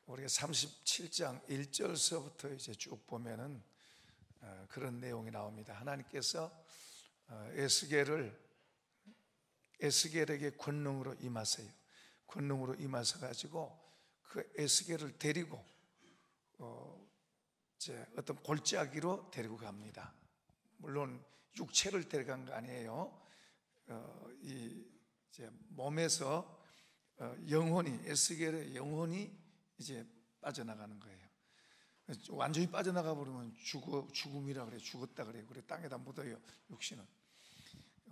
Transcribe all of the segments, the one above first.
우리가 37장 1절서부터 이제 쭉 보면은 그런 내용이 나옵니다. 하나님께서 에스겔에게 권능으로 임하세요. 권능으로 임하셔 가지고 그 에스겔을 데리고 이제 어떤 골짜기로 데리고 갑니다. 물론 육체를 데려간 거 아니에요. 이제 몸에서 영혼이, 에스겔의 영혼이 이제 빠져나가는 거예요. 완전히 빠져나가 버리면 죽음이라 그래, 죽었다 그래요. 그래 땅에다 묻어요. 육신은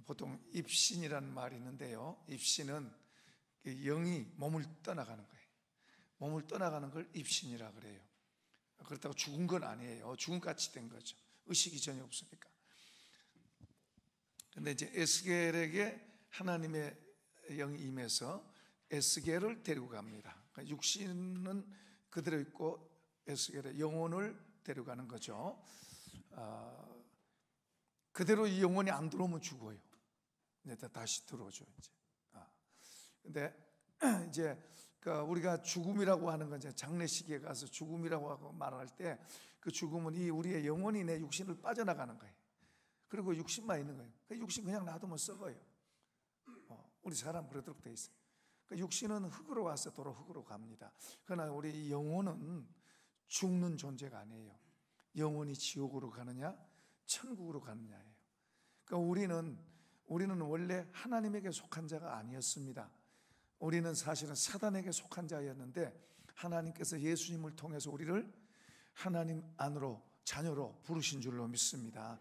보통 입신이라는 말이 있는데요. 입신은 영이 몸을 떠나가는 거예요. 몸을 떠나가는 걸 입신이라 그래요. 그렇다고 죽은 건 아니에요. 죽음같이 된 거죠. 의식이 전혀 없으니까. 근데 이제 에스겔에게 하나님의 영이 임해서 에스겔을 데리고 갑니다. 그러니까 육신은 그대로 있고 에스겔의 영혼을 데려가는 거죠. 그대로 이 영혼이 안 들어오면 죽어요. 이제 다시 들어오죠. 근데 이제 우리가 죽음이라고 하는 건 이제 장례식에 가서 죽음이라고 하고 말할 때 그 죽음은 이 우리의 영혼이 내 육신을 빠져나가는 거예요. 그리고 육신만 있는 거예요. 그 육신 그냥 놔두면 썩어요. 우리 사람 그러도록 돼 있어요. 그 육신은 흙으로 와서 도로 흙으로 갑니다. 그러나 우리 영혼은 죽는 존재가 아니에요. 영혼이 지옥으로 가느냐 천국으로 가느냐예요. 그러니까 우리는 원래 하나님에게 속한 자가 아니었습니다. 우리는 사실은 사단에게 속한 자였는데 하나님께서 예수님을 통해서 우리를 하나님 안으로 자녀로 부르신 줄로 믿습니다.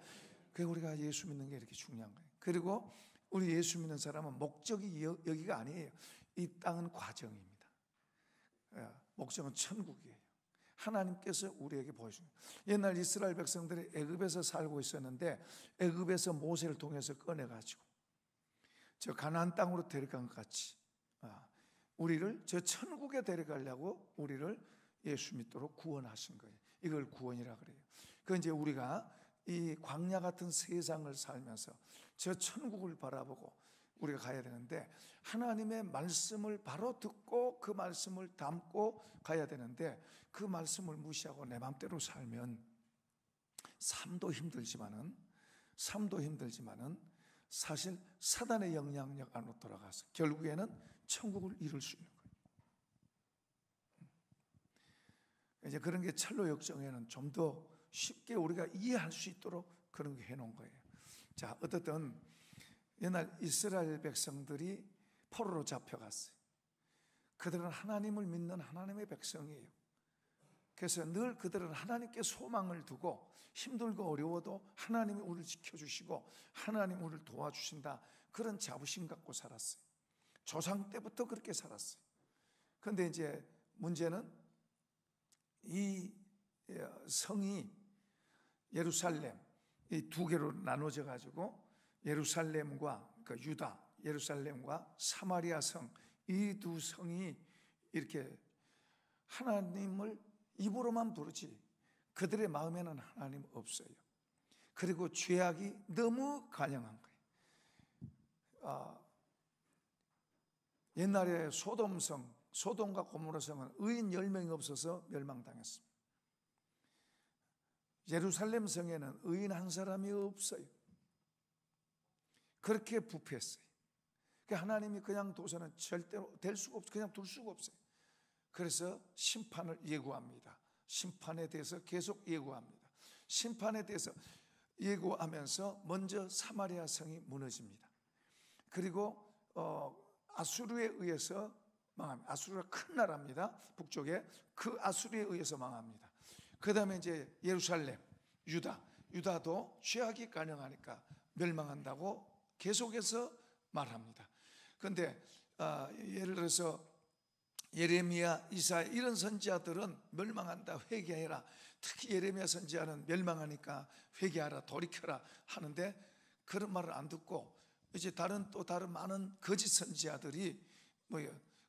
그래서 우리가 예수 믿는 게 이렇게 중요한 거예요. 그리고 우리 예수 믿는 사람은 목적이 여기가 아니에요. 이 땅은 과정입니다. 목적은 천국이에요. 하나님께서 우리에게 보여준 거예요. 옛날 이스라엘 백성들이 애굽에서 살고 있었는데 애굽에서 모세를 통해서 꺼내가지고 저 가나안 땅으로 데려간 것 같이 우리를 저 천국에 데려가려고 우리를 예수 믿도록 구원하신 거예요. 이걸 구원이라 그래요. 그 이제 우리가 이 광야 같은 세상을 살면서 저 천국을 바라보고 우리가 가야 되는데 하나님의 말씀을 바로 듣고 그 말씀을 담고 가야 되는데 그 말씀을 무시하고 내 마음대로 살면 삶도 힘들지만은 사실 사단의 영향력 안으로 돌아가서 결국에는 천국을 이룰 수 있는 거예요. 이제 그런 게 첼로 역정에는 좀 더 쉽게 우리가 이해할 수 있도록 그런 게 해놓은 거예요. 자, 어떻든 옛날 이스라엘 백성들이 포로로 잡혀갔어요. 그들은 하나님을 믿는 하나님의 백성이에요. 그래서 늘 그들은 하나님께 소망을 두고 힘들고 어려워도 하나님이 우리를 지켜주시고 하나님이 우리를 도와주신다, 그런 자부심 갖고 살았어요. 조상 때부터 그렇게 살았어요. 그런데 이제 문제는 이 성이 예루살렘 이 두 개로 나눠져 가지고 예루살렘과 그러니까 유다, 예루살렘과 사마리아 성, 이 두 성이 이렇게 하나님을 입으로만 부르지 그들의 마음에는 하나님 없어요. 그리고 죄악이 너무 간영한 거예요. 옛날에 소돔과 고모라 성은 의인 10명이 없어서 멸망당했습니다. 예루살렘 성에는 의인 한 사람이 없어요. 그렇게 부패했어요. 하나님이 그냥 둬서는 절대로 될 수가 없어요. 그냥 둘 수가 없어요. 그래서 심판을 예고합니다. 심판에 대해서 계속 예고합니다. 심판에 대해서 예고하면서 먼저 사마리아 성이 무너집니다. 그리고 아수르에 의해서 망합니다. 아수르가 큰 나라입니다. 북쪽에 그 아수르에 의해서 망합니다. 그 다음에 이제 예루살렘, 유다도 죄악이 간영하니까 멸망한다고 계속해서 말합니다. 그런데 예를 들어서 예레미야, 이사야 이런 선지자들은 멸망한다, 회개해라. 특히 예레미야 선지자는 멸망하니까 회개하라, 돌이켜라 하는데 그런 말을 안 듣고 이제 다른 많은 거짓 선지자들이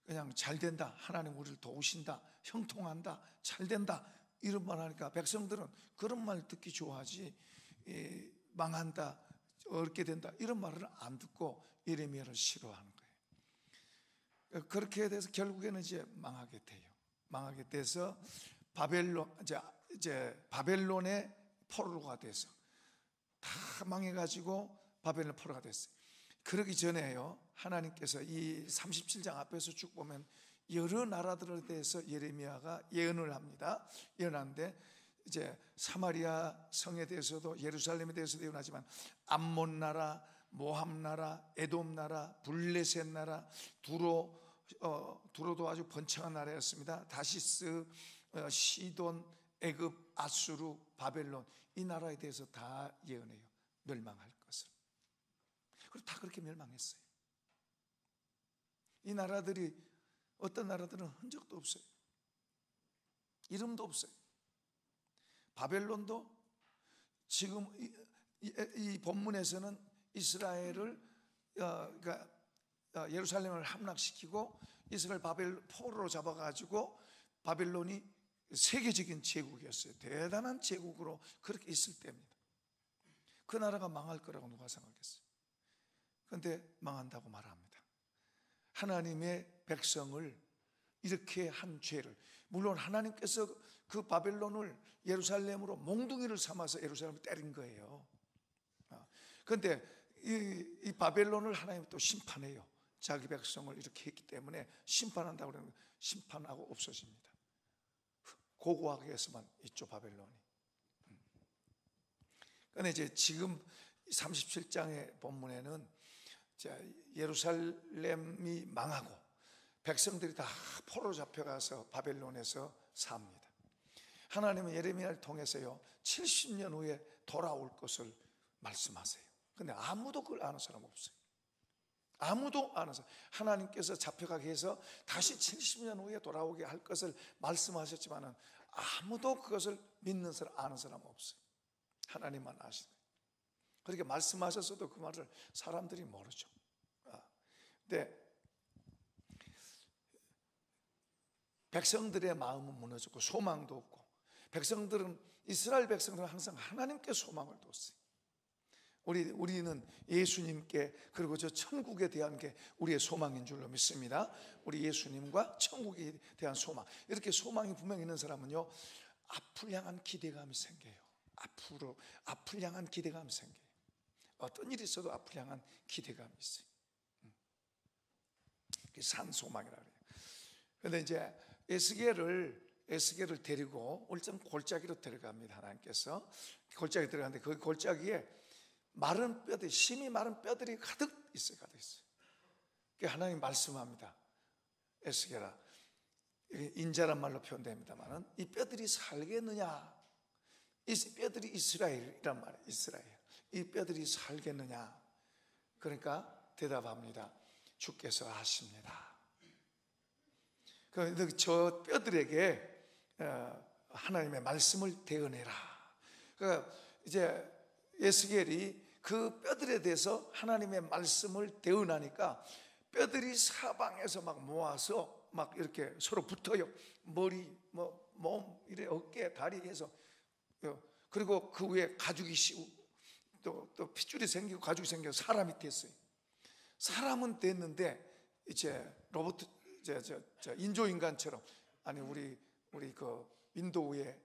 그냥 잘 된다, 하나님 우리를 도우신다, 형통한다, 잘 된다 이런 말 하니까 백성들은 그런 말 듣기 좋아하지 망한다, 어렵게 된다 이런 말을 안 듣고 예레미야를 싫어하는 거예요. 그렇게 돼서 결국에는 이제 망하게 돼요. 망하게 돼서 이제 바벨론의 포로가 돼서 다 망해가지고 바벨론 포로가 됐어요. 그러기 전에요, 하나님께서 이 37장 앞에서 쭉 보면 여러 나라들에 대해서 예레미야가 예언을 합니다. 예언하는데 이제 사마리아 성에 대해서도, 예루살렘에 대해서도 예언하지만 암몬 나라, 모압 나라, 에돔 나라, 블레셋 나라, 두로도 아주 번창한 나라였습니다. 다시스, 시돈, 애굽, 아수르, 바벨론, 이 나라에 대해서 다 예언해요. 멸망할 것을. 그리고 다 그렇게 멸망했어요. 이 나라들이, 어떤 나라들은 흔적도 없어요. 이름도 없어요. 바벨론도 지금 이 본문에서는 이스라엘을, 그러니까 예루살렘을 함락시키고 이스라엘 포로로 잡아가지고 바벨론이 세계적인 제국이었어요. 대단한 제국으로 그렇게 있을 때입니다. 그 나라가 망할 거라고 누가 생각했어요? 그런데 망한다고 말합니다. 하나님의 백성을 이렇게 한 죄를, 물론 하나님께서 그 바벨론을 예루살렘으로 몽둥이를 삼아서 예루살렘을 때린 거예요. 그런데 이 바벨론을 하나님이 또 심판해요. 자기 백성을 이렇게 했기 때문에 심판한다고 그러는 거예요. 심판하고 없어집니다. 고고하게서만 있죠, 바벨론이. 그런데 이제 지금 37장의 본문에는 예루살렘이 망하고 백성들이 다 포로 잡혀가서 바벨론에서 삽니다. 하나님은 예레미야를 통해서요 70년 후에 돌아올 것을 말씀하세요. 근데 아무도 그걸 아는 사람 없어요. 아무도 아는 사람. 하나님께서 잡혀가게 해서 다시 70년 후에 돌아오게 할 것을 말씀하셨지만은 아무도 그것을 믿는 사람, 아는 사람 없어요. 하나님만 아시는 거예요. 그렇게 말씀하셨어도 그 말을 사람들이 모르죠. 근데 백성들의 마음은 무너졌고 소망도 없고, 백성들은, 이스라엘 백성들은 항상 하나님께 소망을 뒀어요. 우리는 예수님께, 그리고 저 천국에 대한 게 우리의 소망인 줄로 믿습니다. 우리 예수님과 천국에 대한 소망, 이렇게 소망이 분명히 있는 사람은요 앞을 향한 기대감이 생겨요. 앞을 향한 기대감이 생겨요. 어떤 일이 있어도 앞을 향한 기대감이 있어요. 그게 산 소망이라고 해요. 그런데 이제 에스겔을 데리고 올점 골짜기로 들어갑니다. 하나님께서 골짜기 들어가는데 그 골짜기에 마른 뼈들이, 심이 마른 뼈들이 가득 있어요. 그러니까 하나님 말씀합니다. 에스겔아, 인자란 말로 표현됩니다만 이 뼈들이 살겠느냐? 이 뼈들이 이스라엘이란 말이에요. 이스라엘. 이 뼈들이 살겠느냐? 그러니까 대답합니다. 주께서 아십니다. 저 뼈들에게 하나님의 말씀을 대언해라. 그러니까 이제 에스겔이 그 뼈들에 대해서 하나님의 말씀을 대언하니까 뼈들이 사방에서 막 모아서 막 이렇게 서로 붙어요. 머리, 몸, 이래 어깨, 다리 해서. 그리고 그 위에 가죽이 씌우고 또 핏줄이 생기고 가죽이 생겨서 사람이 됐어요. 사람은 됐는데 이제 로봇, 인조인간처럼, 아니 우리 그 인도의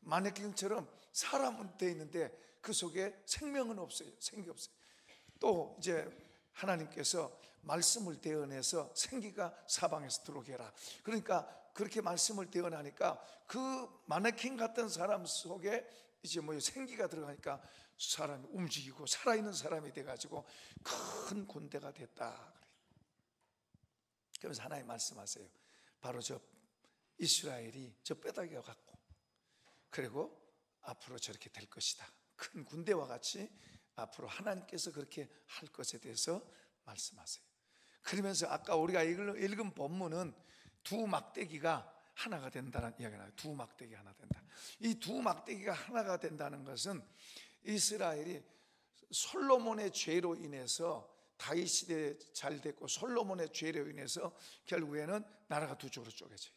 마네킹처럼 사람은 돼 있는데 그 속에 생명은 없어요. 생기 없어요. 또 이제 하나님께서 말씀을 대언해서 생기가 사방에서 들어오게 해라. 그러니까 그렇게 말씀을 대언하니까 그 마네킹 같은 사람 속에 이제 생기가 들어가니까 사람이 움직이고 살아있는 사람이 돼가지고 큰 군대가 됐다. 그러면서 하나님 말씀하세요. 바로 저 이스라엘이 저 뼈다귀와 같고, 그리고 앞으로 저렇게 될 것이다. 큰 군대와 같이 앞으로 하나님께서 그렇게 할 것에 대해서 말씀하세요. 그러면서 아까 우리가 읽은 본문은 두 막대기가 하나가 된다는 이야기가 나와요. 두 막대기가 하나 된다. 이 두 막대기가 하나가 된다는 것은 이스라엘이 솔로몬의 죄로 인해서, 다윗 시대에 잘 됐고 솔로몬의 죄로 인해서 결국에는 나라가 두 쪽으로 쪼개져요.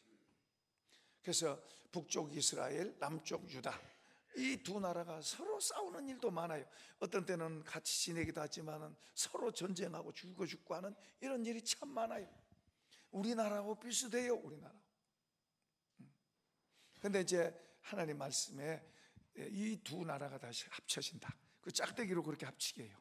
그래서 북쪽 이스라엘, 남쪽 유다, 이 두 나라가 서로 싸우는 일도 많아요. 어떤 때는 같이 지내기도 하지만 서로 전쟁하고 죽고 하는 이런 일이 참 많아요. 우리나라하고 비슷해요. 우리나라. 근데 이제 하나님 말씀에 이 두 나라가 다시 합쳐진다. 그 짝대기로 그렇게 합치게 해요.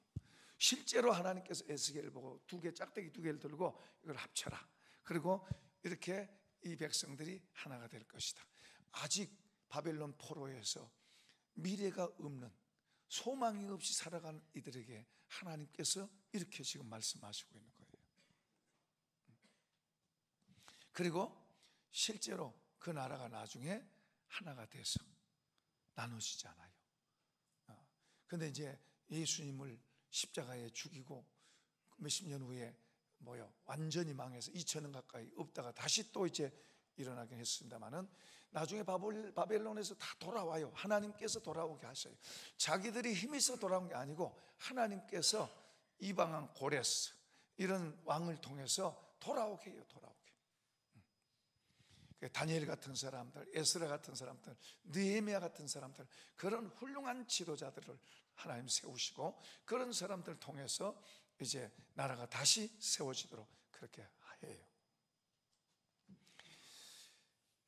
실제로 하나님께서 에스겔을 보고 짝대기 두 개를 들고 이걸 합쳐라. 그리고 이렇게 이 백성들이 하나가 될 것이다. 아직 바벨론 포로에서 미래가 없는, 소망이 없이 살아가는 이들에게 하나님께서 이렇게 지금 말씀하시고 있는 거예요. 그리고 실제로 그 나라가 나중에 하나가 돼서 나눠지지 않아요. 근데 이제 예수님을 십자가에 죽이고 몇십 년 후에 완전히 망해서 2000년 가까이 없다가 다시 또 이제 일어나긴 했습니다만은 나중에 바벨론에서 다 돌아와요. 하나님께서 돌아오게 하셔요. 자기들이 힘이 있어 돌아온 게 아니고 하나님께서 이방왕 고레스 이런 왕을 통해서 돌아오게 해요. 돌아오게. 다니엘 같은 사람들, 에스라 같은 사람들, 느헤미야 같은 사람들, 그런 훌륭한 지도자들을 하나님 세우시고 그런 사람들을 통해서 이제 나라가 다시 세워지도록 그렇게 해요.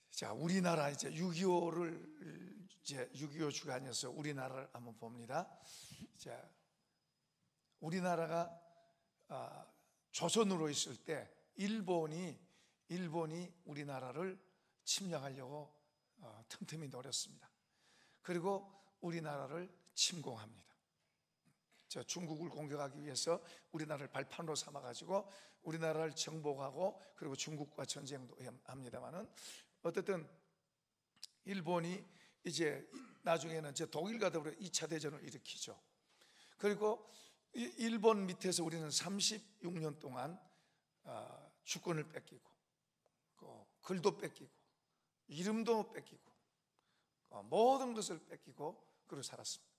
자, 우리나라 이제 6.25를 이제 6.25 주간에서 우리나라를 한번 봅니다. 자, 우리나라가 조선으로 있을 때 일본이 우리나라를 침략하려고 틈틈이 노렸습니다. 그리고 우리나라를 침공합니다. 중국을 공격하기 위해서 우리나라를 발판으로 삼아가지고 우리나라를 정복하고 그리고 중국과 전쟁도 합니다만은 어쨌든 일본이 이제 나중에는 이제 독일과 더불어 2차 대전을 일으키죠. 그리고 일본 밑에서 우리는 36년 동안 주권을 뺏기고 글도 뺏기고 이름도 뺏기고 모든 것을 뺏기고 그러고 살았습니다.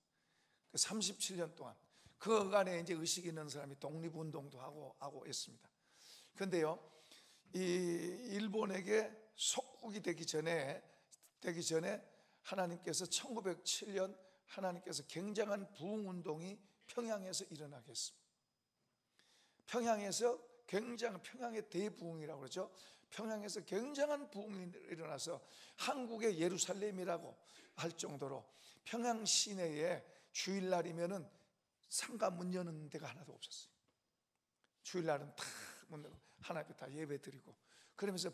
37년 동안 그간에 이제 의식 있는 사람이 독립운동도 하고 했습니다. 그런데요, 이 일본에게 속국이 되기 전에 하나님께서 1907년 하나님께서 굉장한 부흥운동이 평양에서 일어나게 했습니다. 평양의 대부흥이라고 그러죠. 평양에서 굉장한 부흥이 일어나서 한국의 예루살렘이라고 할 정도로 평양 시내에 주일날이면은 상가 문 여는 데가 하나도 없었어요. 주일날은 다 문 열고 하나님 다 예배 드리고 그러면서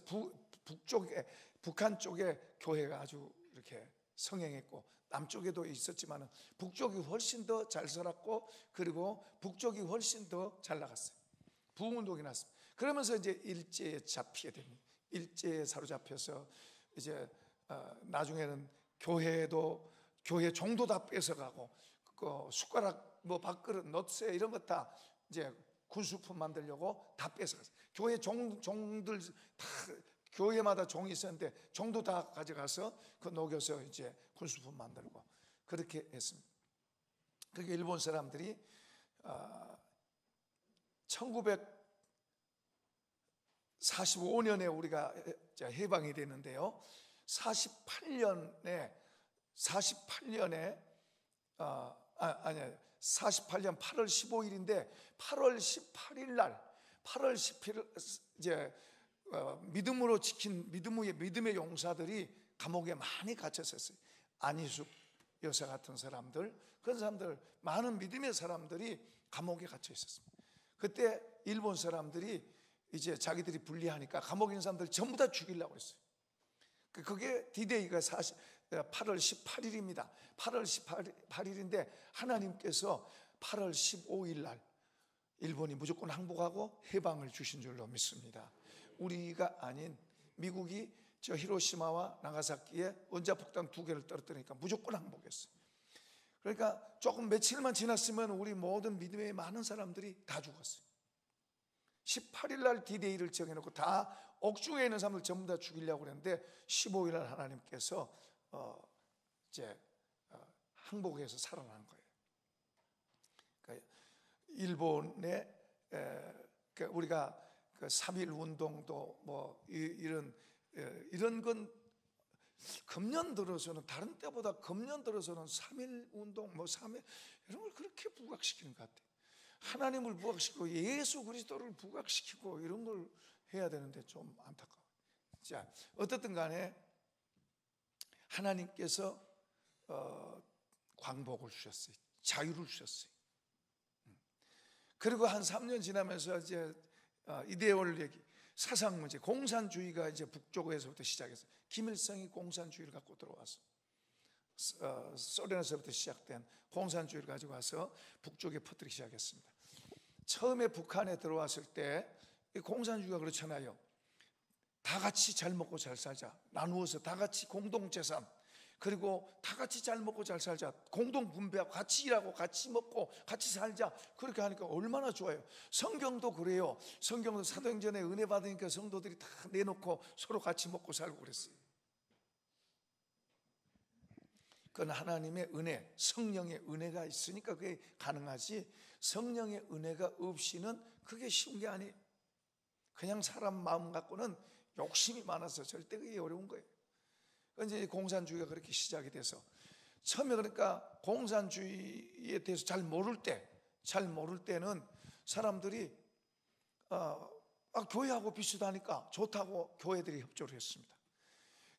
북한 쪽에 교회가 아주 이렇게 성행했고 남쪽에도 있었지만은 북쪽이 훨씬 더 잘 살았고 그리고 북쪽이 훨씬 더 잘 나갔어요. 부흥운동이 났습니다. 그러면서 이제 일제에 잡히게 됩니다. 일제에 사로잡혀서 이제 나중에는 교회 종도 다 뺏어가고 그 숟가락 밥그릇 넛새 이런 거 다 이제 군수품 만들려고 다 뺏어갔어요. 교회 종들 다 교회마다 종이 있었는데 종도 다 가져가서 그 녹여서 이제 군수품 만들고 그렇게 했습니다. 그게 일본 사람들이 1945년에 우리가 해방이 되는데요. 48년에 48년 8월 15일인데 8월 18일 날 이제 믿음으로 지킨 믿음의 용사들이 감옥에 많이 갇혔었어요. 안희숙 여사 같은 사람들, 그런 사람들 많은 믿음의 사람들이 감옥에 갇혀 있었습니다. 그때 일본 사람들이 이제 자기들이 불리하니까 감옥에 있는 사람들 전부 다 죽이려고 했어요. 그게 디데이가 8월 18일입니다. 8월 18일인데 하나님께서 8월 15일 날 일본이 무조건 항복하고 해방을 주신 줄로 믿습니다. 우리가 아닌 미국이 히로시마와 나가사키에 원자폭탄 2개를 떨어뜨리니까 무조건 항복했어요. 그러니까 조금 며칠만 지났으면 우리 모든 믿음의 많은 사람들이 다 죽었어요. 18일 날 디데이를 정해놓고 다 옥중에 있는 사람들 전부 다 죽이려고 그랬는데 15일 날 하나님께서 이제 항복해서 살아난 거예요. 그러니까 일본의 우리가 그 3.1 운동도 이런 건 금년 들어서는 다른 때보다 금년 들어서는 3.1 운동 3.1 이런 걸 그렇게 부각시키는 것 같아요. 하나님을 부각시키고 예수 그리스도를 부각시키고 이런 걸 해야 되는데 좀 안타까워요. 자, 어떻든 간에 하나님께서 광복을 주셨어요. 자유를 주셨어요. 그리고 한 3년 지나면서 이제 이데올로기 얘기, 사상 문제, 공산주의가 이제 북쪽에서부터 시작해서 김일성이 공산주의를 갖고 들어와서 소련에서부터 시작된 공산주의를 가지고 와서 북쪽에 퍼뜨리기 시작했습니다. 처음에 북한에 들어왔을 때 공산주의가 그렇잖아요. 다 같이 잘 먹고 잘 살자, 나누어서 다 같이 공동재산, 그리고 다 같이 잘 먹고 잘 살자, 공동 분배하고 같이 일하고 같이 먹고 같이 살자, 그렇게 하니까 얼마나 좋아요. 성경도 그래요. 성경도 사도행전에 은혜 받으니까 성도들이 다 내놓고 서로 같이 먹고 살고 그랬어요. 그건 하나님의 은혜, 성령의 은혜가 있으니까 그게 가능하지, 성령의 은혜가 없이는 그게 쉬운 게 아니에요. 그냥 사람 마음 갖고는 욕심이 많아서 절대 그게 어려운 거예요. 이제 공산주의가 그렇게 시작이 돼서 처음에, 그러니까 공산주의에 대해서 잘 모를 때는 사람들이 교회하고 비슷하니까 좋다고 교회들이 협조를 했습니다.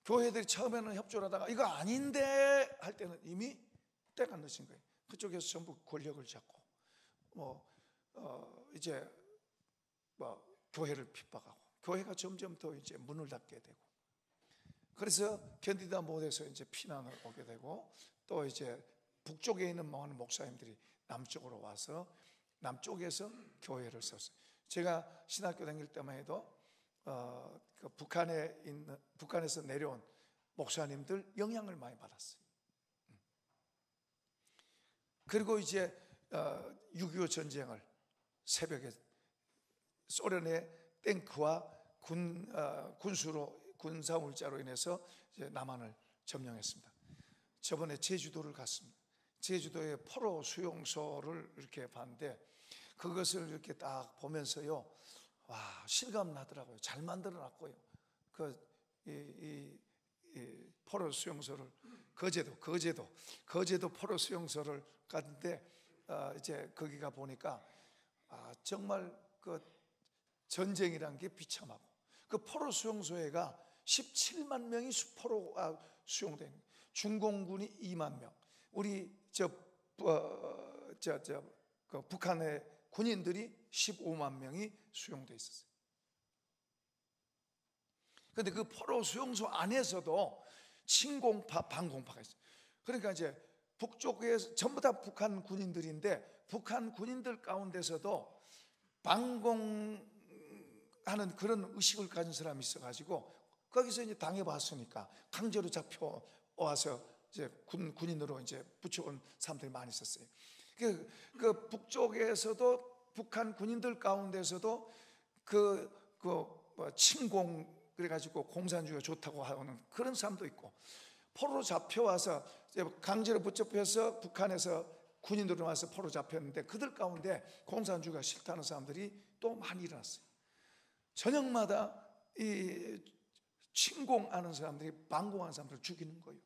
교회들이 처음에는 협조를 하다가 이거 아닌데 할 때는 이미 때가 늦은 거예요. 그쪽에서 전부 권력을 잡고 이제 교회를 핍박하고, 교회가 점점 더 이제 문을 닫게 되고, 그래서 견디다 못해서 이제 피난을 오게 되고, 또 이제 북쪽에 있는 많은 목사님들이 남쪽으로 와서 남쪽에서 교회를 세웠어요. 제가 신학교 다닐 때만 해도 그 북한에서 내려온 목사님들 영향을 많이 받았어요. 그리고 이제 6.25 전쟁을 새벽에 소련의 탱크와 군사물자로 인해서 이제 남한을 점령했습니다. 저번에 제주도를 갔습니다. 제주도의 포로 수용소를 이렇게 봤는데 그것을 이렇게 딱 보면서요, 와, 실감 나더라고요. 잘 만들어 놨고요. 이 포로 수용소를 거제도 포로 수용소를 갔는데 이제 거기가 보니까 정말 그 전쟁이란 게 비참하고, 그 포로 수용소에가 17만 명이 포로가 수용된, 중공군이 2만 명, 우리 그 북한의 군인들이 15만 명이 수용돼 있었어요. 그런데 그 포로 수용소 안에서도 친공파, 반공파가 있어요. 그러니까 이제 북쪽에서 전부 다 북한 군인들인데 북한 군인들 가운데서도 반공하는 그런 의식을 가진 사람이 있어가지고 거기서 이제 당해봤으니까 강제로 잡혀와서 이제 군인으로 이제 붙여온 사람들이 많이 있었어요. 그 북쪽에서도 북한 군인들 가운데서도 친공, 그래가지고 공산주의가 좋다고 하는 그런 사람도 있고, 포로로 잡혀와서 강제로 붙잡혀서 북한에서 군인들로 와서 포로 잡혔는데 그들 가운데 공산주의가 싫다는 사람들이 또 많이 일어났어요. 저녁마다 이 침공하는 사람들이 반공하는 사람들을 죽이는 거예요.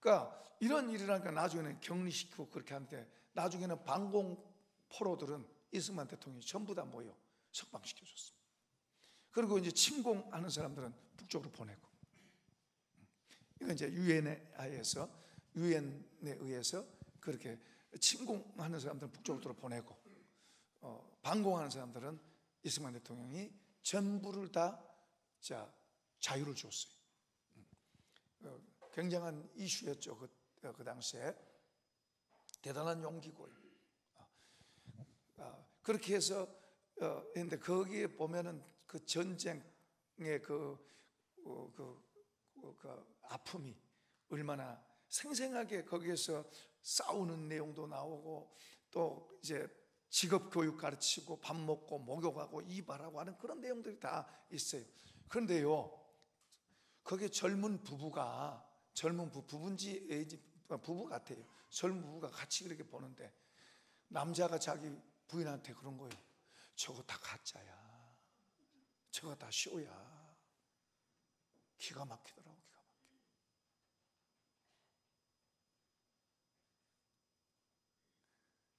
그러니까 이런 일이라니까 나중에는 격리시키고 그렇게 하는데, 나중에는 반공 포로들은 이승만 대통령이 전부 다 모여 석방시켜줬습니다. 그리고 이제 침공하는 사람들은 북쪽으로 보내고, 이건 이제 유엔에 의해서 그렇게 침공하는 사람들은 북쪽으로 보내고, 반공하는 사람들은 이승만 대통령이 전부를 다 자유를 줬어요. 굉장한 이슈였죠. 그 당시에 대단한 용기고요. 그렇게 해서 했는데 거기에 보면은 그 전쟁의 그 아픔이 얼마나 생생하게 거기에서 싸우는 내용도 나오고, 또 이제 직업 교육 가르치고 밥 먹고 목욕하고 이발하고 하는 그런 내용들이 다 있어요. 그런데요, 거기에 젊은 부부가 부부 같아요. 젊은 부부가 같이 그렇게 보는데 남자가 자기 부인한테 그런 거예요. 저거 다 가짜야. 저거 다 쇼야. 기가 막히더라고, 기가 막혀.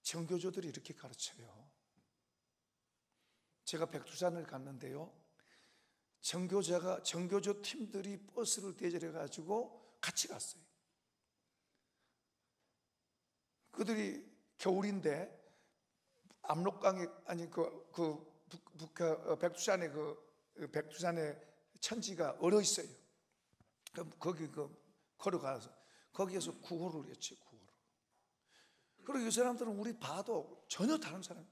정교조들이 이렇게 가르쳐요. 제가 백두산을 갔는데요, 정교조 팀들이 버스를 대절해 가지고 같이 갔어요. 그들이 겨울인데 압록강에, 아니 백두산에 백두산의 천지가 얼어 있어요. 그럼 거기 걸어가서 거기에서 구호를 외치, 구호를. 그리고 이 사람들은 우리 봐도 전혀 다른 사람.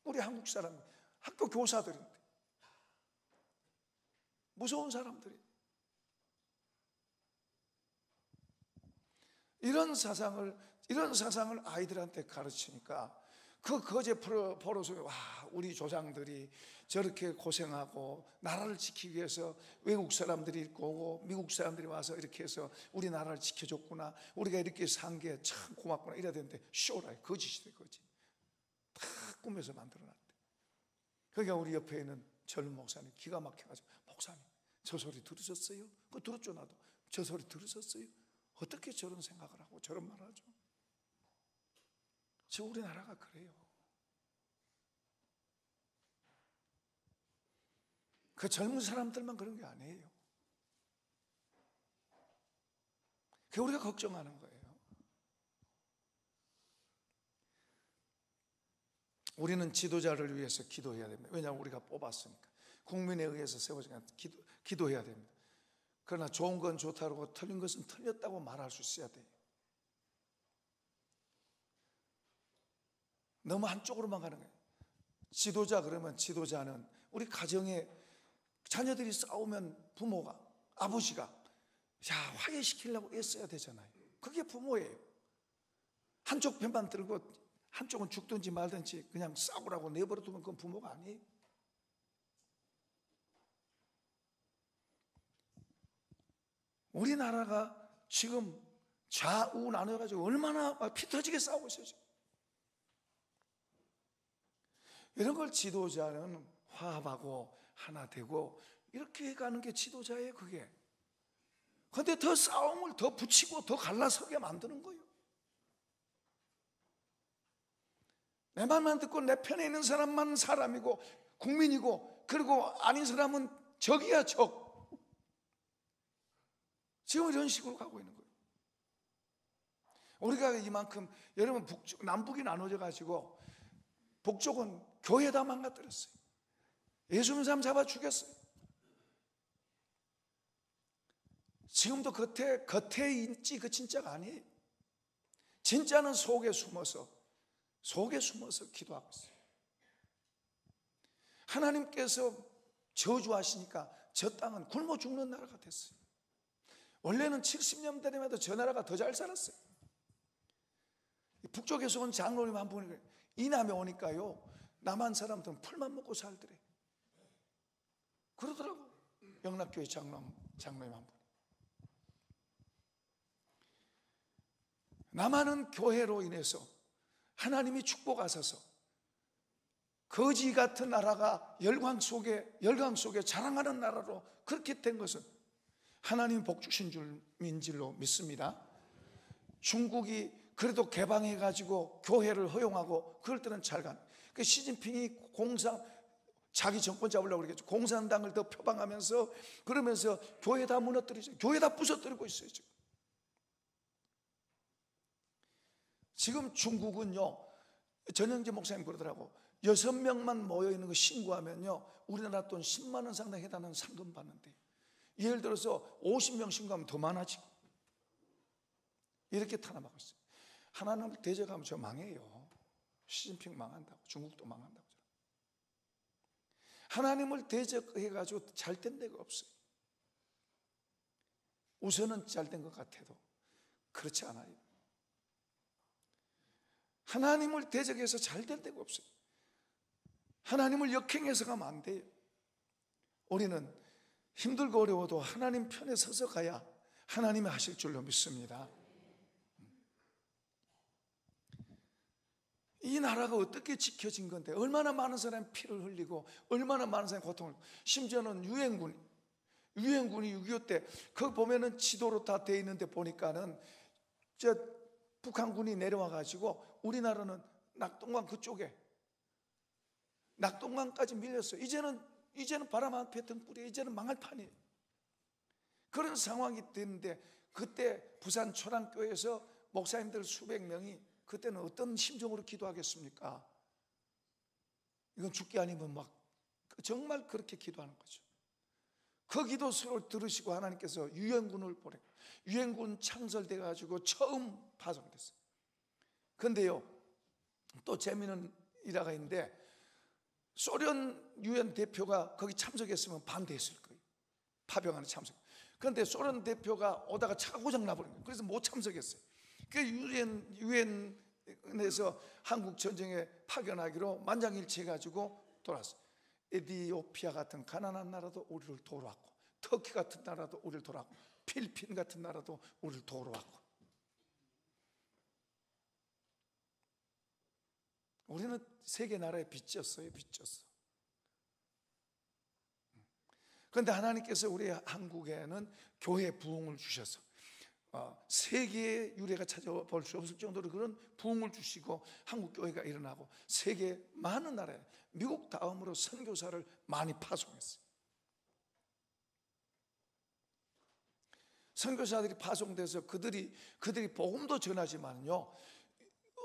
우리 한국 사람, 학교 교사들인데 무서운 사람들이. 이런 사상을 아이들한테 가르치니까 그 거제 버릇을, 와, 우리 조상들이 저렇게 고생하고 나라를 지키기 위해서 외국 사람들이 있고 미국 사람들이 와서 이렇게 해서 우리나라를 지켜줬구나, 우리가 이렇게 산 게 참 고맙구나, 이래야 되는데 쇼라이, 거짓이래, 거짓. 다 꿈에서 만들어놨대. 그러니까 우리 옆에 있는 젊은 목사님 기가 막혀가지고, 목사님 저 소리 들으셨어요? 그거 들었죠, 나도. 저 소리 들으셨어요? 어떻게 저런 생각을 하고 저런 말을 하죠? 지금 우리나라가 그래요. 그 젊은 사람들만 그런 게 아니에요. 그게 우리가 걱정하는 거예요. 우리는 지도자를 위해서 기도해야 됩니다. 왜냐하면 우리가 뽑았으니까. 국민에 의해서 세워지니까 기도해야 됩니다. 그러나 좋은 건 좋다고 틀린 것은 틀렸다고 말할 수 있어야 돼요. 너무 한쪽으로만 가는 거예요. 지도자 그러면 지도자는 우리 가정에 자녀들이 싸우면 부모가, 아버지가 화해시키려고 애써야 되잖아요. 그게 부모예요. 한쪽 편만 들고 한쪽은 죽든지 말든지 그냥 싸우라고 내버려 두면 그건 부모가 아니에요. 우리나라가 지금 좌우 나눠가지고 얼마나 피 터지게 싸우고 있어요. 이런 걸 지도자는 화합하고 하나 되고 이렇게 가는 게 지도자예요, 그게. 그런데 더 싸움을 더 붙이고 더 갈라서게 만드는 거예요. 내 말만 듣고 내 편에 있는 사람만 사람이고 국민이고, 그리고 아닌 사람은 적이야, 적. 지금 이런 식으로 가고 있는 거예요. 우리가 이만큼, 여러분, 남북이 나눠져 가지고 북쪽은 교회다 망가뜨렸어요. 예수 믿는 사람 잡아 죽였어요. 지금도 겉에 있지 그 진짜가 아니에요. 진짜는 속에 숨어서 기도하고 있어요. 하나님께서 저주하시니까 저 땅은 굶어 죽는 나라가 됐어요. 원래는 70년대 되면 저 나라가 더 잘 살았어요. 북쪽에서 온 장로님 한 분이 이남에 오니까요, 남한 사람들은 풀만 먹고 살더래. 그러더라고, 영락교회 장로님 한 분. 남한은 교회로 인해서 하나님이 축복하셔서 거지 같은 나라가 열강 속에 자랑하는 나라로 그렇게 된 것은 하나님이 복 주신 줄로 믿습니다. 중국이 그래도 개방해가지고 교회를 허용하고 그럴 때는 잘 간. 그 시진핑이 자기 정권 잡으려고 그러겠죠. 공산당을 더 표방하면서 그러면서 교회 다 무너뜨리죠. 교회 다 부서뜨리고 있어요. 지금 중국은요, 전영재 목사님 그러더라고, 6명만 모여있는 거 신고하면요, 우리나라 돈 10만 원 상당히 해당하는 상금 받는데, 예를 들어서 50명 신고하면 더 많아지고, 이렇게 탄압하고 있어요. 하나님을 대적하면 저 망해요. 시진핑 망한다고, 중국도 망한다고. 하나님을 대적해가지고 잘된 데가 없어요. 우선은 잘된 것 같아도 그렇지 않아요. 하나님을 대적해서 잘된 데가 없어요. 하나님을 역행해서 가면 안 돼요. 우리는 힘들고 어려워도 하나님 편에 서서 가야 하나님이 하실 줄로 믿습니다. 이 나라가 어떻게 지켜진 건데, 얼마나 많은 사람이 피를 흘리고 얼마나 많은 사람이 고통을, 심지어는 유엔군이 6.25 때 거기 보면은 지도로 다 돼 있는데 보니까는 북한군이 내려와 가지고 우리나라는 낙동강 그쪽에 낙동강까지 밀렸어요. 이제는 바람 앞에 등불이 이제는 망할 판이에요. 그런 상황이 됐는데 그때 부산 초랑교회에서 목사님들 수백 명이 그때는 어떤 심정으로 기도하겠습니까? 이건 죽기 아니면 막 정말 그렇게 기도하는 거죠. 그 기도를 들으시고 하나님께서 유엔군을 보내고 유엔군 창설돼 가지고 처음 파송됐어요. 그런데요, 또 재미있는 일화가 있는데 소련 유엔 대표가 거기 참석했으면 반대했을 거예요. 파병하는 참석. 그런데 소련 대표가 오다가 차가 고장 나버린 거예요. 그래서 못 참석했어요. 그 유엔에서 한국 전쟁에 파견하기로 만장일치 해가지고 돌아왔어요. 에티오피아 같은 가난한 나라도 우리를 도우러 왔고, 터키 같은 나라도 우리를 도우러 왔고, 필리핀 같은 나라도 우리를 도우러 왔고. 우리는 세계 나라에 빚졌어요. 빚졌어. 그런데 하나님께서 우리 한국에는 교회 부흥을 주셔서 세계의 유례가 찾아볼 수 없을 정도로 그런 부흥을 주시고 한국 교회가 일어나고 세계 많은 나라에 미국 다음으로 선교사를 많이 파송했어요. 선교사들이 파송돼서 그들이 복음도 전하지만요,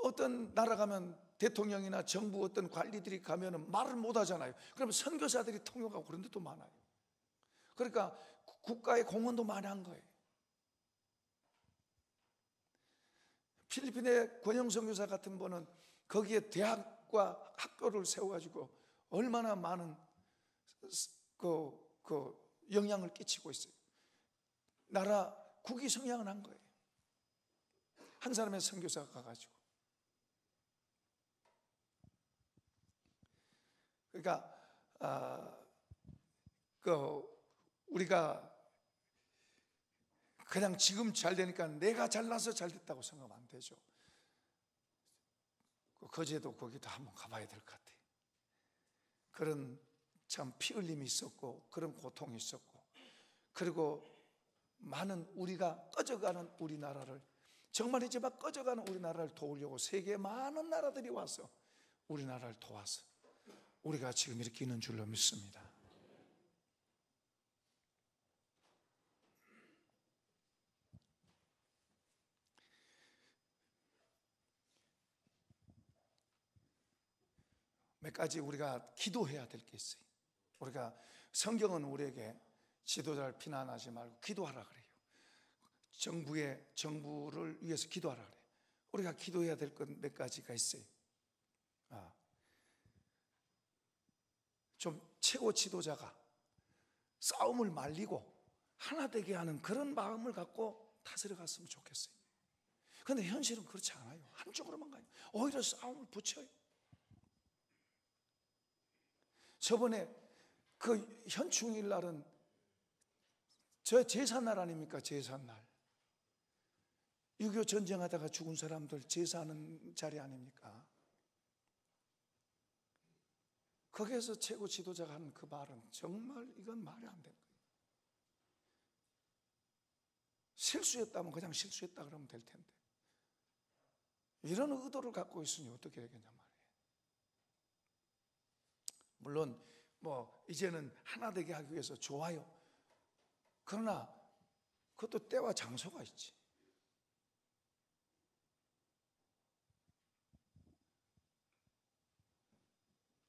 어떤 나라 가면 대통령이나 정부 어떤 관리들이 가면은 말을 못 하잖아요. 그러면 선교사들이 통역하고 그런 데도 많아요. 그러니까 국가의 공헌도 많이 한 거예요. 필리핀의 권영 선교사 같은 분은 거기에 대학과 학교를 세워가지고 얼마나 많은 영향을 끼치고 있어요. 나라 국위 성향을 한 거예요. 한 사람의 선교사가 가가지고. 그러니까 우리가 그냥 지금 잘 되니까 내가 잘나서 잘 됐다고 생각하면 안 되죠. 거제도 거기도 한번 가봐야 될 것 같아요. 그런 참 피 흘림이 있었고 그런 고통이 있었고, 그리고 많은 우리가 꺼져가는 우리나라를, 정말 이제 막 꺼져가는 우리나라를 도우려고 세계 많은 나라들이 와서 우리나라를 도와서 우리가 지금 이렇게 있는 줄로 믿습니다. 몇 가지 우리가 기도해야 될 게 있어요. 우리가 성경은 우리에게 지도자를 비난하지 말고 기도하라 그래요. 정부를 위해서 기도하라 그래요. 우리가 기도해야 될 것 몇 가지가 있어요. 좀 최고 지도자가 싸움을 말리고 하나 되게 하는 그런 마음을 갖고 다스려 갔으면 좋겠어요. 그런데 현실은 그렇지 않아요. 한쪽으로만 가요. 오히려 싸움을 붙여요. 저번에 그 현충일 날은 저 제사날 아닙니까? 제사날. 6.25 전쟁하다가 죽은 사람들 제사하는 자리 아닙니까? 거기에서 최고 지도자가 하는 그 말은 정말 이건 말이 안 되는 거예요. 실수했다면 그냥 실수했다 그러면 될 텐데 이런 의도를 갖고 있으니 어떻게 되겠냐 말이에요. 물론 뭐 이제는 하나 되게 하기 위해서 좋아요. 그러나 그것도 때와 장소가 있지.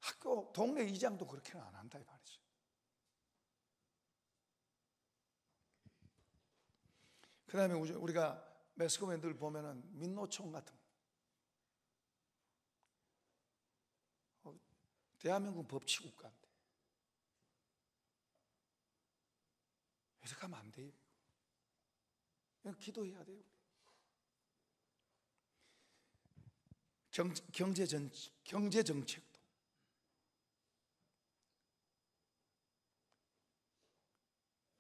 학교 동네 이장도 그렇게는 안 한다 이 말이죠. 그 다음에 우리가 매스컴에 늘 보면은 민노총 같은 대한민국 법치국가인데 이렇게 하면 안 돼요. 기도해야 돼요. 경제 정책도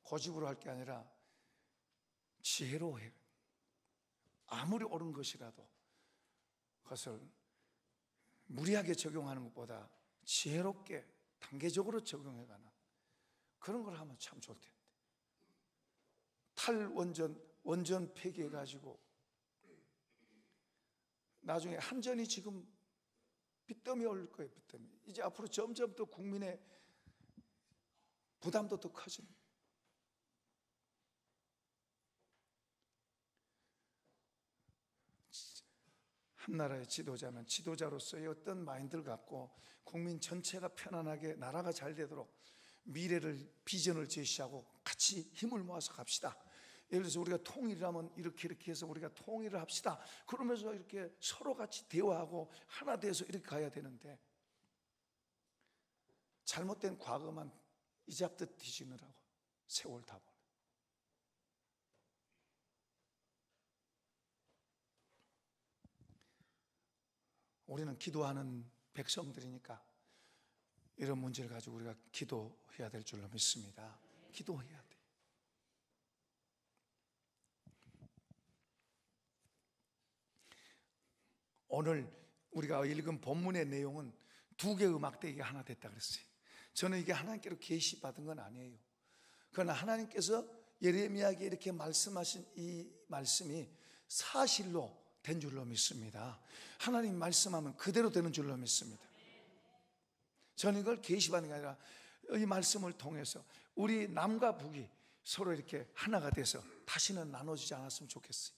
고집으로 할 게 아니라 지혜로 해요. 아무리 옳은 것이라도 그것을 무리하게 적용하는 것보다 지혜롭게 단계적으로 적용해가는 그런 걸 하면 참 좋을 텐데, 원전 폐기해가지고 나중에 한전이 지금 빚더미 올 거예요. 빚더미. 이제 앞으로 점점 더 국민의 부담도 더 커지는 거예요. 한 나라의 지도자는 지도자로서의 어떤 마인드를 갖고 국민 전체가 편안하게 나라가 잘 되도록 미래를 비전을 제시하고 같이 힘을 모아서 갑시다. 예를 들어서 우리가 통일이라면 이렇게 해서 우리가 통일을 합시다. 그러면서 이렇게 서로 같이 대화하고 하나 돼서 이렇게 가야 되는데, 잘못된 과거만 이잡듯 뒤지느라고 세월 다 보내. 우리는 기도하는 백성들이니까 이런 문제를 가지고 우리가 기도해야 될 줄로 믿습니다. 기도해야 돼. 오늘 우리가 읽은 본문의 내용은 두 개의 음악대기가 하나 됐다 그랬어요. 저는 이게 하나님께로 계시받은 건 아니에요. 그러나 하나님께서 예레미야에게 이렇게 말씀하신 이 말씀이 사실로 된 줄로 믿습니다. 하나님 말씀하면 그대로 되는 줄로 믿습니다. 저는 이걸 계시받는 게 아니라 이 말씀을 통해서 우리 남과 북이 서로 이렇게 하나가 돼서 다시는 나눠지지 않았으면 좋겠어요.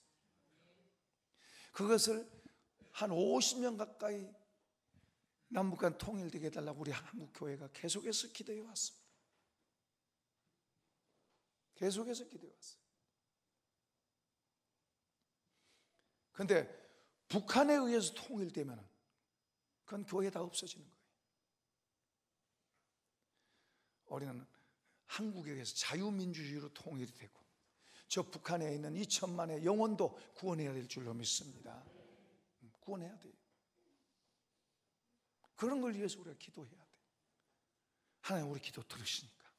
그것을 한 50년 가까이 남북한 통일되게 해달라고 우리 한국교회가 계속해서 기도해 왔습니다. 계속해서 기도해 왔어요. 그런데 북한에 의해서 통일되면 그건 교회 다 없어지는 거예요. 우리는 한국에 의해서 자유민주주의로 통일이 되고 저 북한에 있는 2천만의 영혼도 구원해야 될 줄로 믿습니다. 구원해야 돼요. 그런 걸 위해서 우리가 기도해야 돼요. 하나님 우리 기도 들으시니까.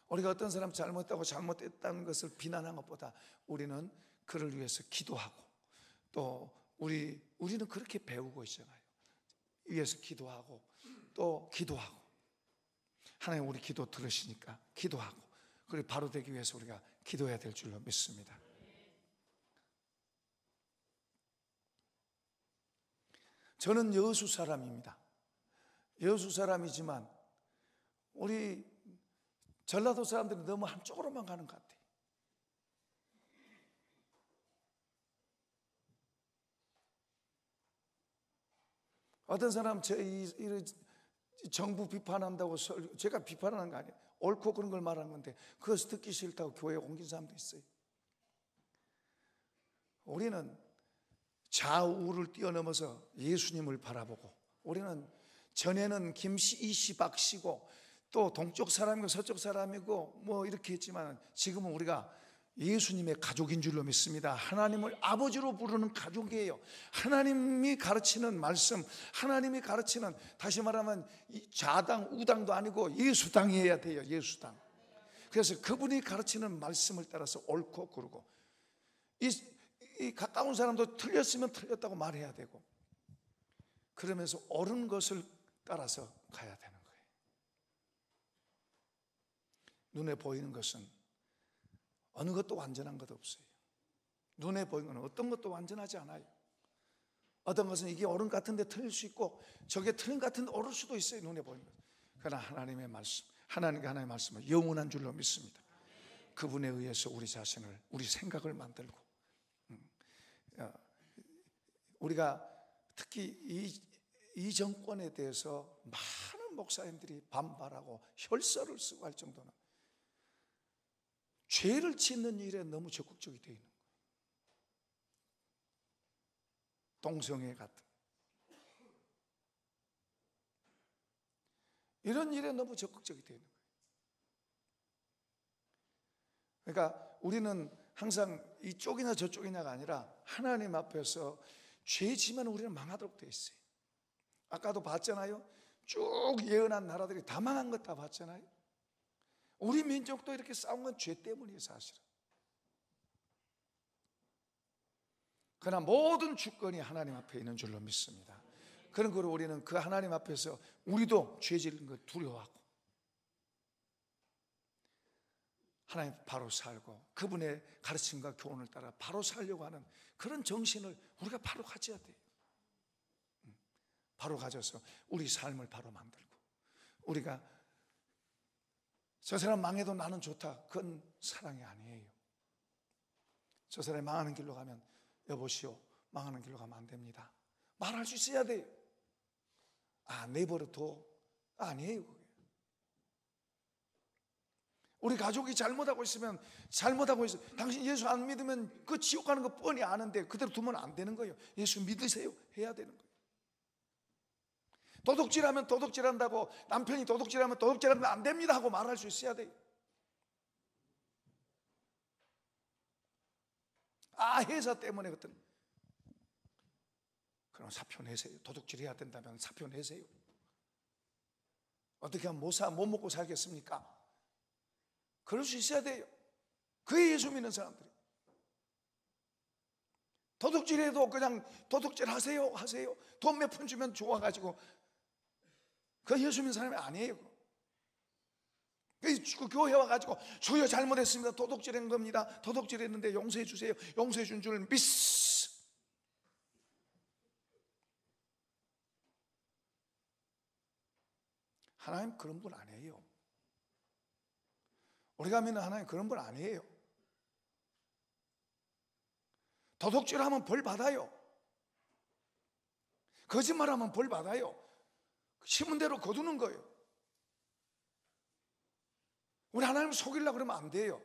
우리가 어떤 사람 잘못했다고 잘못했다는 것을 비난한 것보다 우리는 그를 위해서 기도하고, 또 우리는 그렇게 배우고 있잖아요. 위해서 기도하고 또 기도하고. 하나님 우리 기도 들으시니까 기도하고, 그리고 바로 되기 위해서 우리가 기도해야 될 줄로 믿습니다. 저는 여수 사람입니다. 여수 사람이지만 우리 전라도 사람들이 너무 한쪽으로만 가는 것 같아요. 어떤 사람 정부 비판한다고, 제가 비판하는 거 아니에요. 옳고 그런 걸 말하는 건데 그것을 듣기 싫다고 교회에 옮긴 사람도 있어요. 우리는 좌우를 뛰어넘어서 예수님을 바라보고, 우리는 전에는 김씨, 이씨, 박씨고 또 동쪽 사람이고 서쪽 사람이고 뭐 이렇게 했지만 지금은 우리가 예수님의 가족인 줄로 믿습니다. 하나님을 아버지로 부르는 가족이에요. 하나님이 가르치는 말씀, 하나님이 가르치는, 다시 말하면 좌당 우당도 아니고 예수당이어야 돼요. 예수당. 그래서 그분이 가르치는 말씀을 따라서 옳고 그르고, 이 가까운 사람도 틀렸으면 틀렸다고 말해야 되고, 그러면서 옳은 것을 따라서 가야 되는 거예요. 눈에 보이는 것은 어느 것도 완전한 것 없어요. 눈에 보이는 것은 어떤 것도 완전하지 않아요. 어떤 것은 이게 옳은 것 같은데 틀릴 수 있고, 저게 틀린 것 같은데 옳을 수도 있어요. 눈에 보이는 것. 그러나 하나님의 말씀, 하나님의 말씀은 영원한 줄로 믿습니다. 그분에 의해서 우리 자신을, 우리 생각을 만들고, 우리가 특히 이 정권에 대해서 많은 목사님들이 반발하고 혈서를 쓰고 할 정도는 죄를 짓는 일에 너무 적극적이 되어 있는 거예요. 동성애 같은 이런 일에 너무 적극적이 되어 있는 거예요. 그러니까 우리는 항상 이쪽이나 저쪽이냐가 아니라 하나님 앞에서 죄 지면 우리는 망하도록 되어 있어요. 아까도 봤잖아요. 쭉 예언한 나라들이 다 망한 것 다 봤잖아요. 우리 민족도 이렇게 싸운 건 죄 때문이에요, 사실은. 그러나 모든 주권이 하나님 앞에 있는 줄로 믿습니다. 그런 거로 우리는 그 하나님 앞에서 우리도 죄 지는 걸 두려워하고 하나님 바로 살고 그분의 가르침과 교훈을 따라 바로 살려고 하는 그런 정신을 우리가 바로 가져야 돼요. 바로 가져서 우리 삶을 바로 만들고, 우리가 저 사람 망해도 나는 좋다, 그건 사랑이 아니에요. 저 사람이 망하는 길로 가면 여보시오, 망하는 길로 가면 안 됩니다, 말할 수 있어야 돼요. 내버려둬, 아니에요. 그게. 우리 가족이 잘못하고 있으면 잘못하고 있어, 당신 예수 안 믿으면 그 지옥 가는 거 뻔히 아는데 그대로 두면 안 되는 거예요. 예수 믿으세요, 해야 되는 거예요. 도둑질하면 도둑질한다고, 남편이 도둑질하면 도둑질하면 안 됩니다 하고 말할 수 있어야 돼요. 회사 때문에 어떤, 그럼 사표 내세요. 도둑질해야 된다면 사표 내세요. 어떻게 하면 못 먹고 살겠습니까? 그럴 수 있어야 돼요. 그게 예수 믿는 사람들이. 도둑질해도 그냥 도둑질 하세요. 돈 몇 푼 주면 좋아가지고, 그 예수 믿는 사람이 아니에요. 그 교회 와가지고 주여 잘못했습니다, 도둑질한 겁니다, 도둑질했는데 용서해 주세요, 용서해 준 줄 미스. 하나님 그런 분 아니에요. 우리가 믿는 하나님 그런 분 아니에요. 도둑질하면 벌 받아요. 거짓말하면 벌 받아요. 심은 대로 거두는 거예요. 우리 하나님을 속이려고 그러면 안 돼요.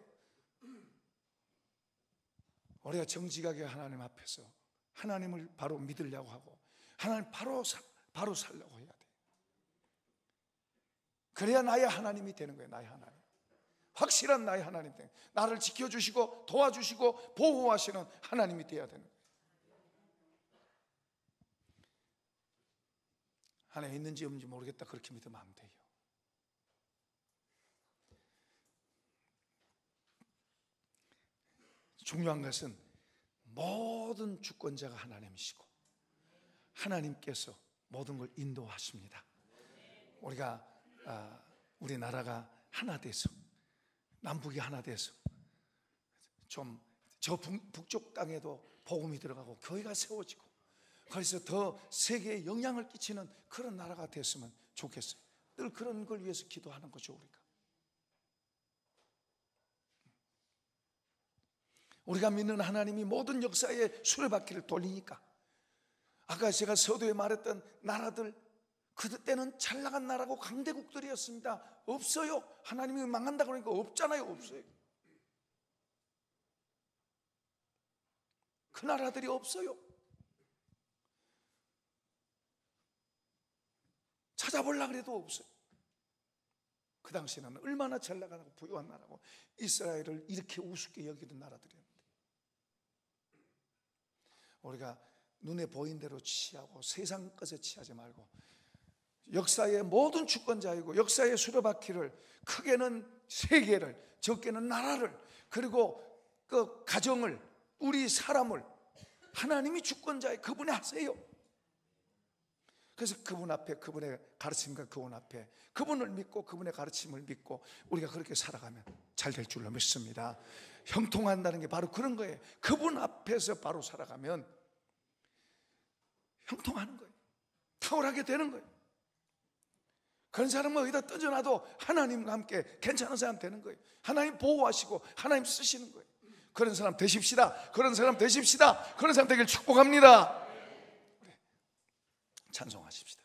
우리가 정직하게 하나님 앞에서 하나님을 바로 믿으려고 하고, 하나님 바로 살려고 해야 돼요. 그래야 나의 하나님이 되는 거예요. 나의 하나님, 확실한 나의 하나님, 나를 지켜주시고 도와주시고 보호하시는 하나님이 되어야 되는 거예요. 하나님 있는지 없는지 모르겠다, 그렇게 믿으면 안 돼요. 중요한 것은 모든 주권자가 하나님이시고 하나님께서 모든 걸 인도하십니다. 우리가 우리나라가 하나 돼서, 남북이 하나 돼서 좀 저 북쪽 땅에도 복음이 들어가고 교회가 세워지고, 그래서 더 세계에 영향을 끼치는 그런 나라가 됐으면 좋겠어요. 늘 그런 걸 위해서 기도하는 거죠. 우리가 믿는 하나님이 모든 역사의 수레바퀴를 돌리니까, 아까 제가 서두에 말했던 나라들, 그때는 잘 나간 나라고 강대국들이었습니다. 없어요. 하나님이 망한다 그러니까 없잖아요. 없어요. 그 나라들이 없어요. 찾아보려고 해도 없어요. 그 당시에는 얼마나 잘 나가고 부유한 나라고, 이스라엘을 이렇게 우습게 여기던 나라들이었는데, 우리가 눈에 보인 대로 취하고 세상 것에 취하지 말고, 역사의 모든 주권자이고 역사의 수레바퀴를, 크게는 세계를, 적게는 나라를, 그리고 그 가정을, 우리 사람을 하나님이 주권자에, 그분이 하세요. 그래서 그분 앞에, 그분의 가르침과 그분 앞에, 그분을 믿고 그분의 가르침을 믿고 우리가 그렇게 살아가면 잘 될 줄로 믿습니다. 형통한다는 게 바로 그런 거예요. 그분 앞에서 바로 살아가면 형통하는 거예요. 탁월하게 되는 거예요. 그런 사람은 어디다 던져놔도 하나님과 함께 괜찮은 사람 되는 거예요. 하나님 보호하시고 하나님 쓰시는 거예요. 그런 사람 되십시다. 그런 사람 되십시다. 그런 사람 되길 축복합니다. 찬송하십시다.